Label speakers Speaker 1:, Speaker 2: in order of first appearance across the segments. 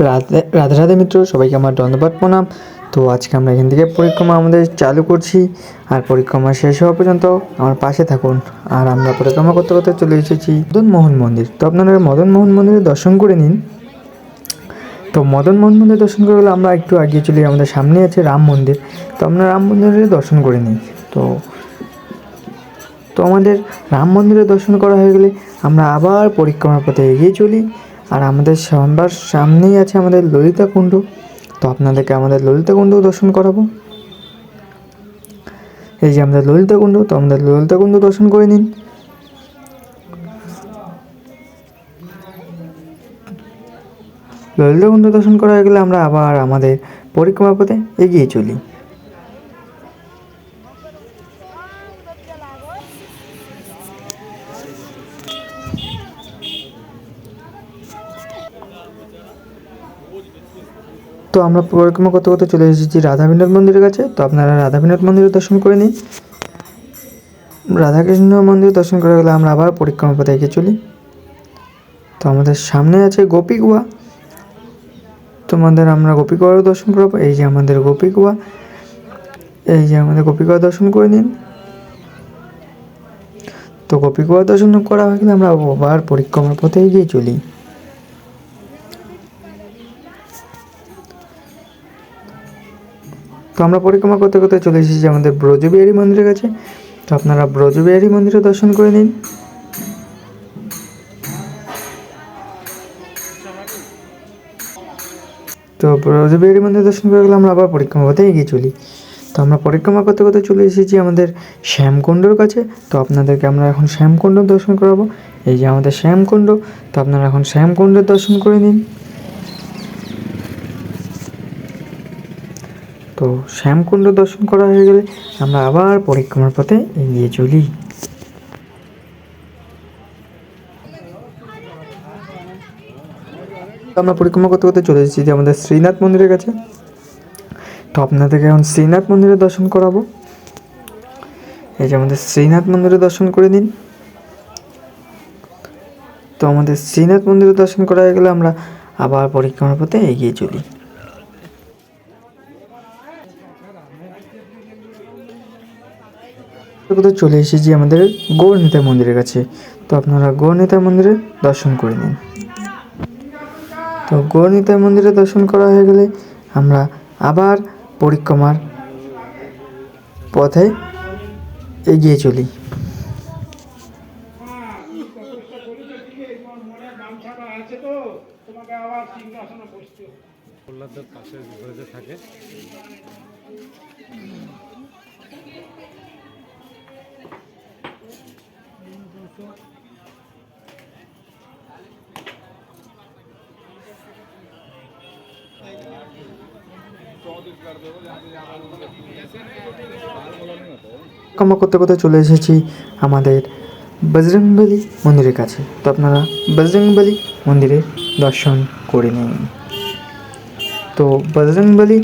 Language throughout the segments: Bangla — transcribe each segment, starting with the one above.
Speaker 1: রাধে রাধে রাধে মিত্র, সবাইকে আমার ধন্যবাদ প্রণাম। তো আজকে আমরা এখান থেকে পরিক্রমা আমাদের চালু করছি, আর পরিক্রমা শেষ হওয়া পর্যন্ত আমার পাশে থাকুন। আর আমরা পরিক্রমা করতে করতে চলে এসেছি মদন মোহন মন্দির। তো আপনারা মদন মোহন মন্দিরে দর্শন করে নিন। তো মদন মোহন মন্দির দর্শন করে গেলে আমরা একটু এগিয়ে চলি, আমাদের সামনে আছে রাম মন্দির। তো আমরা রাম মন্দিরে দর্শন করে নিই। তো আমাদের রাম মন্দিরে দর্শন করা হয়ে গেলে আমরা আবার পরিক্রমার পথে এগিয়ে চলি। আর আমাদের সবার সামনেই আছে আমাদের ললিতা কুণ্ড। তো আপনাদেরকে আমাদের ললিতা কুণ্ডও দর্শন করাবো। এই যে আমাদের ললিতা কুণ্ড, তো আমাদের ললিতা কুণ্ড দর্শন করে নিন। ললিতা কুণ্ড দর্শন করা হয়ে গেলে আমরা আবার আমাদের পরিক্রমা পথে এগিয়ে চলি। তো আমরা পরিক্রমা করতে করতে চলে এসেছি রাধা বিনোদ মন্দিরের কাছে। তো আপনারা রাধা বিনোদ মন্দিরে দর্শন করে নিন। রাধাকৃষ্ণ মন্দির দর্শন করে গেলে আমরা আবার পরিক্রমা পথে এগিয়ে চলি। তো আমাদের সামনে আছে গোপী গুহা। তোমাদের আমরা গোপী গুহারও দর্শন করবো। এই যে আমাদের গোপী গুহা, এই যে আমাদের গোপী গুহা দর্শন করে নিন। তো গোপী গুহা দর্শন করা হয়ে গেলে আমরা আবার পরিক্রমার পথে এগিয়ে চলি। তো আমরা পরিক্রমা করতে করতে চলে এসেছি আমাদের ব্রজবিহারী মন্দিরের কাছে। তো আপনারা ব্রজবিহারী মন্দিরে দর্শন করে নিন। তো ব্রজবিহারী মন্দির দর্শন করে গেলে আমরা আবার পরিক্রমা পথে এগিয়ে চলি। তো আমরা পরিক্রমা করতে করতে চলে এসেছি আমাদের শ্যামকুণ্ডর কাছে। তো আপনাদেরকে আমরা এখন শ্যামকুণ্ড দর্শন করাবো। এই যে আমাদের শ্যামকুণ্ড, তো আপনারা এখন শ্যামকুণ্ডের দর্শন করে নিন। তো শ্যামকুণ্ড দর্শন করা হয়ে গেলে আমরা আবার পরিক্রমার পথে এগিয়ে চলি। আমরা পরিক্রমা করতে করতে চলে এসেছি যে আমাদের শ্রীনাথ মন্দিরের কাছে। তো আপনাদেরকে এখন শ্রীনাথ মন্দিরে দর্শন করাবো। এই যে আমাদের শ্রীনাথ মন্দিরে দর্শন করে নিন। তো আমাদের শ্রীনাথ মন্দিরে দর্শন করা হয়ে গেলে আমরা আবার পরিক্রমার পথে এগিয়ে চলি। কোথাও চলে এসেছি আমাদের গৌরনিতাই মন্দিরের কাছে। তো আপনারা গৌরনিতাই মন্দিরে দর্শন করে নিন। তো গৌরনিতাই মন্দিরে দর্শন করা হয়ে গেলে আমরা আবার পরিক্রমার পথে এগিয়ে চলি।
Speaker 2: থাকে
Speaker 1: পরিক্রমা করতে করতে চলে এসেছি আমাদের বজরংবলী মন্দিরের কাছে। তো আপনারা বজরংবলী মন্দিরে দর্শন করে নিন। তো বজরংবলী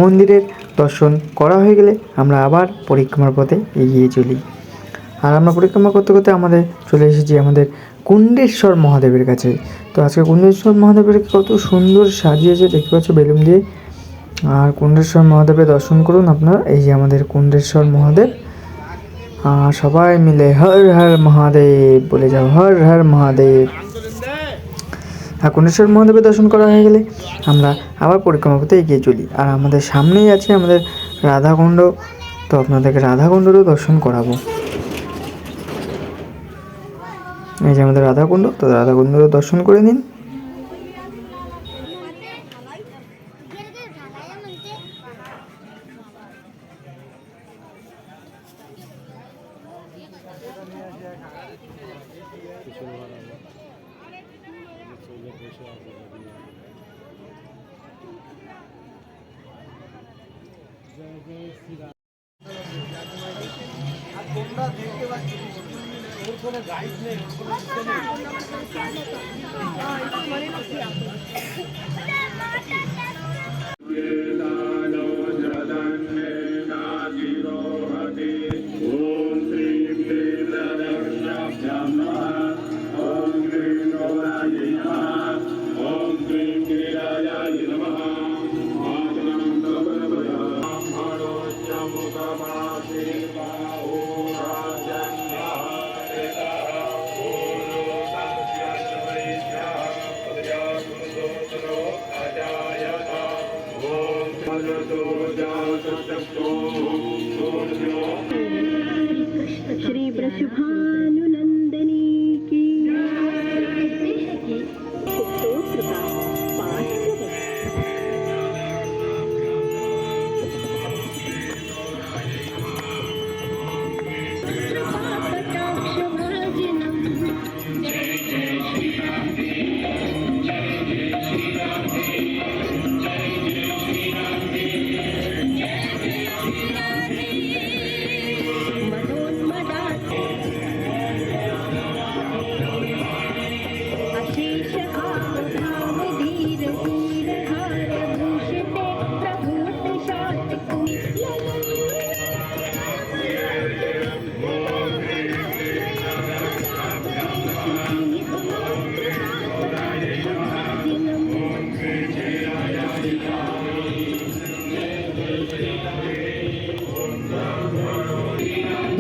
Speaker 1: মন্দিরের দর্শন করা হয়ে গেলে আমরা আবার পরিক্রমার পথে এগিয়ে চলি। আর আমরা পরিক্রমা করতে করতে আমাদের চলে এসেছি আমাদের কুণ্ডেশ্বর মহাদেবের কাছে। তো আজকে কুণ্ডেশ্বর মহাদেবের কত সুন্দর সাজিয়েছে দেখতে পাচ্ছ বেলুন দিয়ে। আর কুণ্ডেশ্বর মহাদেবের দর্শন করুন আপনারা। এই যে আমাদের কুণ্ডেশ্বর মহাদেব, সবাই মিলে হর হর মহাদেব বলে যাও, হর হর মহাদেব। আর কুণ্ডেশ্বর মহাদেবের দর্শন করা হয়ে গেলে আমরা আবার পরিক্রমা পথে এগিয়ে চলি। আর আমাদের সামনেই আছে আমাদের রাধাকুণ্ড। তো আপনাদেরকে রাধাকুণ্ডেরও দর্শন করাবো। এই যে আমাদের রাধাকুণ্ড, তো রাধাকুণ্ডেরও দর্শন করে নিন।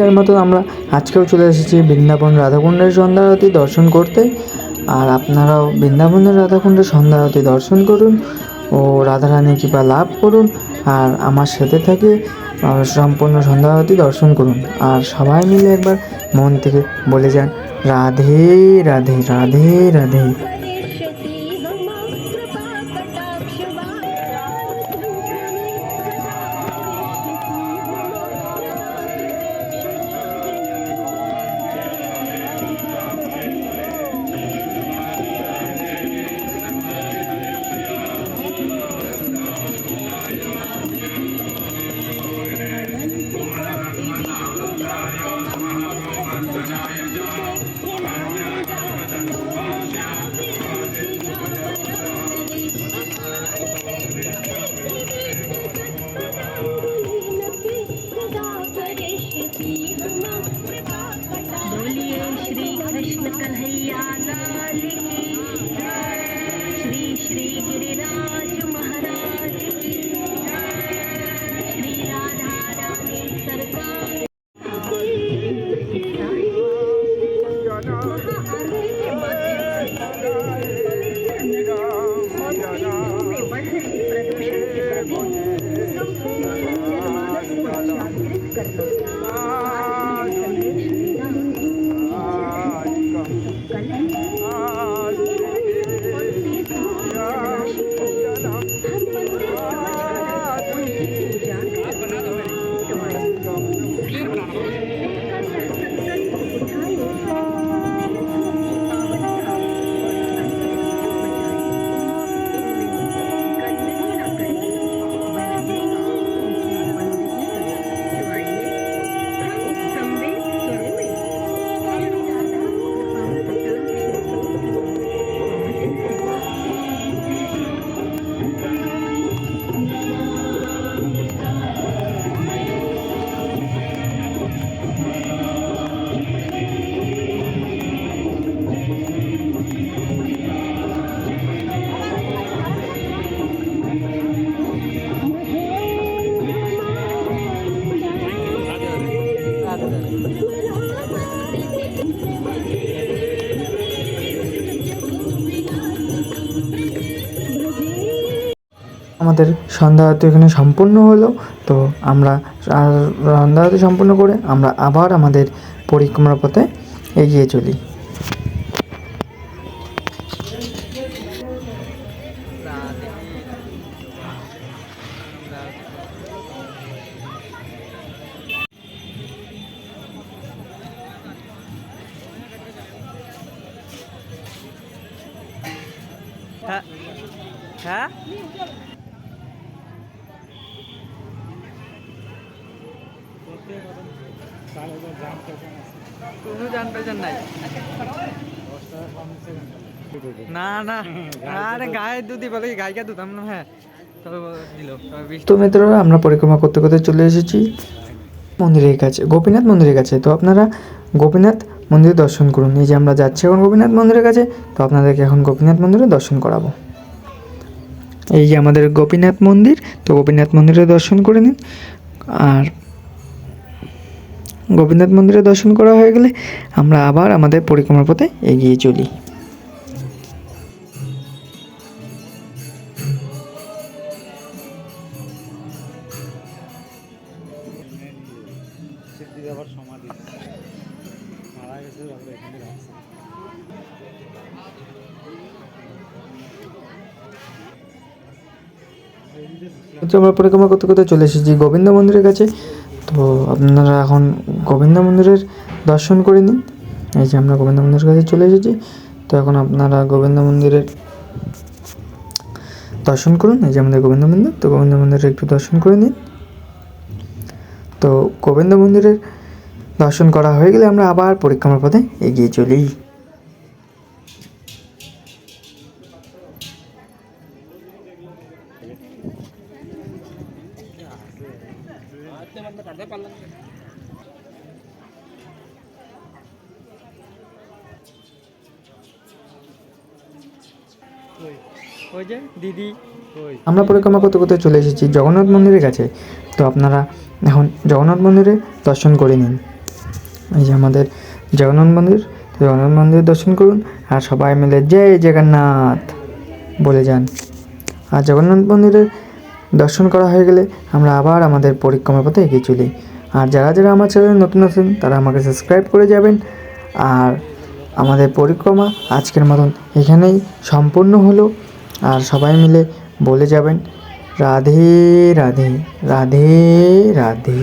Speaker 1: এর মতো আমরা আজকেও চলে এসেছি বৃন্দাবন রাধাকুণ্ডের সন্ধ্যা আরতি দর্শন করতে। আর আপনারাও বৃন্দাবনের রাধাকুণ্ডের সন্ধ্যা আরতি দর্শন করুন ও রাধারানী কৃপা লাভ করুন। আর আমার সাথে থেকে সম্পূর্ণ সন্ধ্যা আরতি দর্শন করুন। আর সবাই মিলে একবার মন থেকে বলে যান রাধে রাধে রাধে রাধে।
Speaker 3: बोलिए श्री कृष्ण कन्हैया लाल की जय। श्री श्री गिरिराज महाराज की जय। श्री राधा रानी सरकार। महाआरती के माध्यम से में बढ़ रहे प्रदूषण के प्रति संपूर्ण जनमानस को जागृत करना संदेश देना कल
Speaker 1: আমাদের সন্ধ্যা আরতি এখানে সম্পূর্ণ হলো। তো আমরা সন্ধ্যা আরতি সম্পূর্ণ করে আমরা আবার আমাদের পরিক্রমার পথে এগিয়ে চলি।
Speaker 4: হ্যাঁ কোনো জান পেছন নাই। না না আরে গায়ের দুধই বলে কি গায়িকা দুধ আমরা হ্যাঁ তবে দিল
Speaker 1: তো মিত্ররা আমরা পরিক্রমা করতে করতে চলে এসেছি মন্দিরের কাছে, গোপীনাথ মন্দিরের কাছে। তো আপনারা গোপীনাথ মন্দির দর্শন করুন। এই যে আমরা যাচ্ছি এখন গোপীনাথ মন্দিরের কাছে। তো আপনাদেরকে এখন গোপীনাথ মন্দিরে দর্শন করাবো। এই যে আমাদের গোপীনাথ মন্দির। তো গোপীনাথ মন্দিরে দর্শন করে নিন। আর গোপীনাথ মন্দিরে দর্শন করা হয়ে গেলে আমরা আবার আমাদের পরিক্রমার পথে এগিয়ে চলি।
Speaker 2: সমাধি মারা গেছে আমরা এখানে রাখছি।
Speaker 1: তো আমরা পরিক্রমা করতে করতে চলে এসেছি গোবিন্দ মন্দিরের কাছে। তো আপনারা এখন গোবিন্দ মন্দিরের দর্শন করে নিন। এই যে আমরা গোবিন্দ মন্দিরের কাছে চলে এসেছি। তো এখন আপনারা গোবিন্দ মন্দিরের দর্শন করুন। এই যে আমাদের গোবিন্দ মন্দির। তো গোবিন্দ মন্দিরে একটু দর্শন করে নিন। তো গোবিন্দ মন্দিরের দর্শন করা হয়ে গেলে আমরা আবার পরিক্রমার পথে এগিয়ে চলি।
Speaker 4: ওই যে দিদি
Speaker 1: আমরা পরিক্রমা করতে করতে চলে এসেছি জগন্নাথ মন্দিরের কাছে। তো আপনারা এখন জগন্নাথ মন্দিরে দর্শন করে নিন। এই যে আমাদের জগন্নাথ মন্দির, জগন্নাথ মন্দির দর্শন করুন আর সবাই মিলে জয় জগন্নাথ বলে যান। আর জগন্নাথ মন্দিরের দর্শন করা হয়ে গেলে আমরা আবার আমাদের পরিক্রমার পথে এগিয়ে চলি। আর যারা যারা আমার চ্যানেলে নতুন আছেন তারা আমাকে সাবস্ক্রাইব করে যাবেন। আর আমাদের পরিক্রমা আজকের মতন এখানেই সম্পূর্ণ হলো। আর সবাই মিলে বলে যাবেন রাধে রাধে রাধে রাধে।